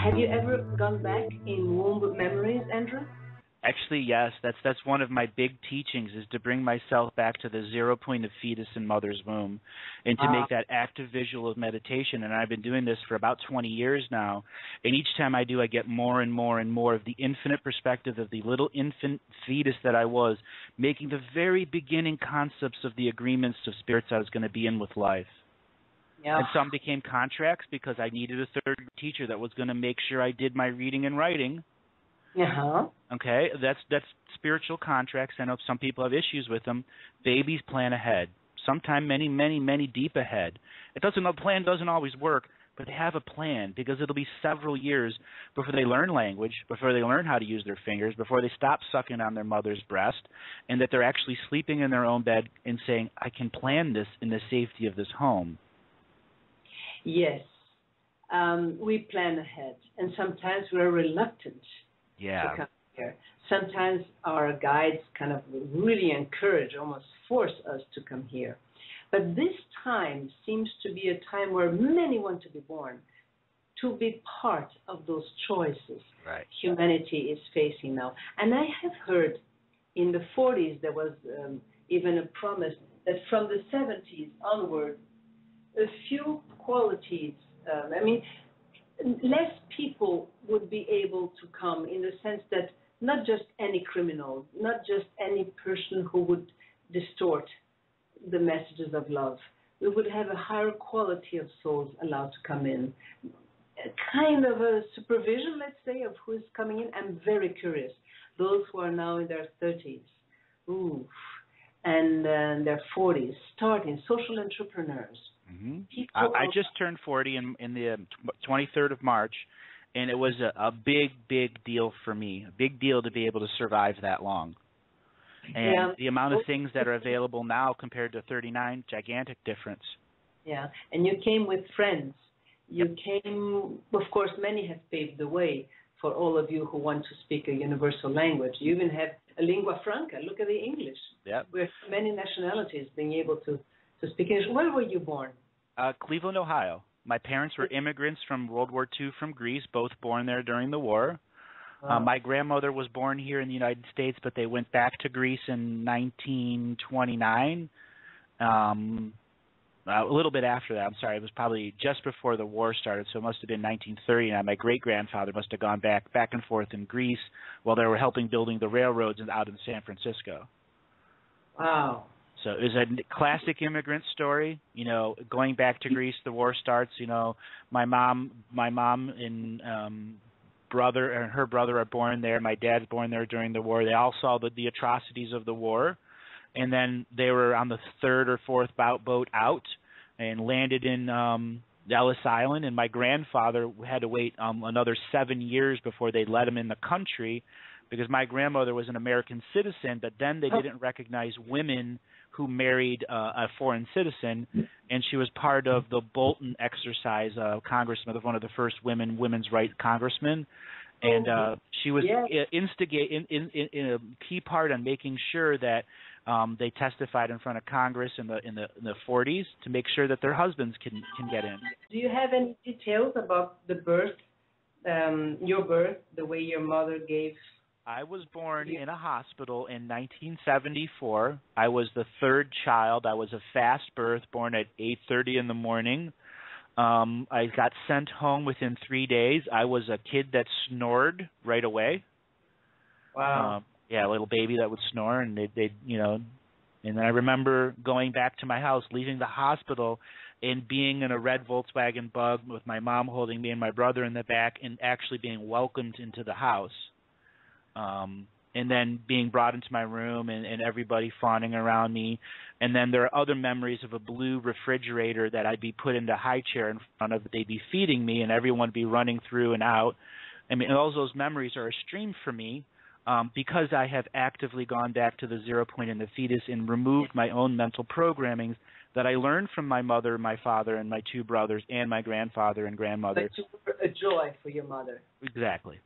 Have you ever gone back in womb memories, Andrew? Actually, yes. That's one of my big teachings, is to bring myself back to the 0 point of fetus in mother's womb, and to make that active visual of meditation. And I've been doing this for about 20 years now. And each time I do, I get more and more and more of the infinite perspective of the little infant fetus that I was, making the very beginning concepts of the agreements of spirits I was going to be in with life. Yeah. And some became contracts because I needed a third teacher that was going to make sure I did my reading and writing. Uh-huh. Okay, that's spiritual contracts. I know some people have issues with them. Babies plan ahead, sometime many deep ahead. The plan doesn't always work, but they have a plan, because it'll be several years before they learn language, before they learn how to use their fingers, before they stop sucking on their mother's breast, and that they're actually sleeping in their own bed and saying, I can plan this in the safety of this home. Yes. We plan ahead, and sometimes we're reluctant. Yeah. To come here. Sometimes our guides kind of really encourage, almost force us to come here. But this time seems to be a time where many want to be born, to be part of those choices humanity is facing now. And I have heard in the 40s there was even a promise that from the 70s onward, a few qualities, less people would be able to come, in the sense that not just any criminal, not just any person who would distort the messages of love. We would have a higher quality of souls allowed to come in. A kind of a supervision, let's say, of who is coming in. I'm very curious. Those who are now in their 30s, and their 40s, starting social entrepreneurs. Mm-hmm. I just turned 40 in the 23rd of March, and it was a big deal for me, a big deal to be able to survive that long. And the amount of things that are available now compared to 39, gigantic difference. Yeah, and you came with friends. You came, of course, many have paved the way for all of you who want to speak a universal language. You even have a lingua franca. Look at the English. Yep. We're many nationalities being able to speak English. Where were you born? Cleveland, Ohio. My parents were immigrants from World War II from Greece, both born there during the war. Wow. My grandmother was born here in the United States, but they went back to Greece in 1929. A little bit after that, I'm sorry, it was probably just before the war started, so it must have been 1939. My great-grandfather must have gone back and forth in Greece while they were helping building the railroads out in San Francisco. Wow. So it was a classic immigrant story, going back to Greece, the war starts, my mom and brother and her brother are born there. My dad's born there during the war. They all saw the atrocities of the war. And then they were on the third or fourth boat out and landed in Ellis Island. And my grandfather had to wait another 7 years before they let him in the country, because my grandmother was an American citizen, but then they didn't recognize women who married a foreign citizen, and she was part of the Bolton exercise, congressman, one of the first women's rights congressmen. And she was in a key part on making sure that they testified in front of Congress in the 40s to make sure that their husbands can get in. Do you have any details about the birth, your birth, the way your mother gave? I was born in a hospital in 1974. I was the third child. I was a fast birth, born at 8:30 in the morning. I got sent home within 3 days. I was a kid that snored right away. Wow. A little baby that would snore, and they and then I remember going back to my house, leaving the hospital, and being in a red Volkswagen Bug with my mom holding me and my brother in the back, and actually being welcomed into the house. And then being brought into my room and everybody fawning around me. And then there are other memories of a blue refrigerator that I'd be put into a high chair in front of. They'd be feeding me, and everyone would be running through and out. I mean, all those memories are a stream for me because I have actively gone back to the 0 point in the fetus and removed my own mental programming that I learned from my mother, my father, and my two brothers, and my grandfather and grandmother. But you were a joy for your mother. Exactly.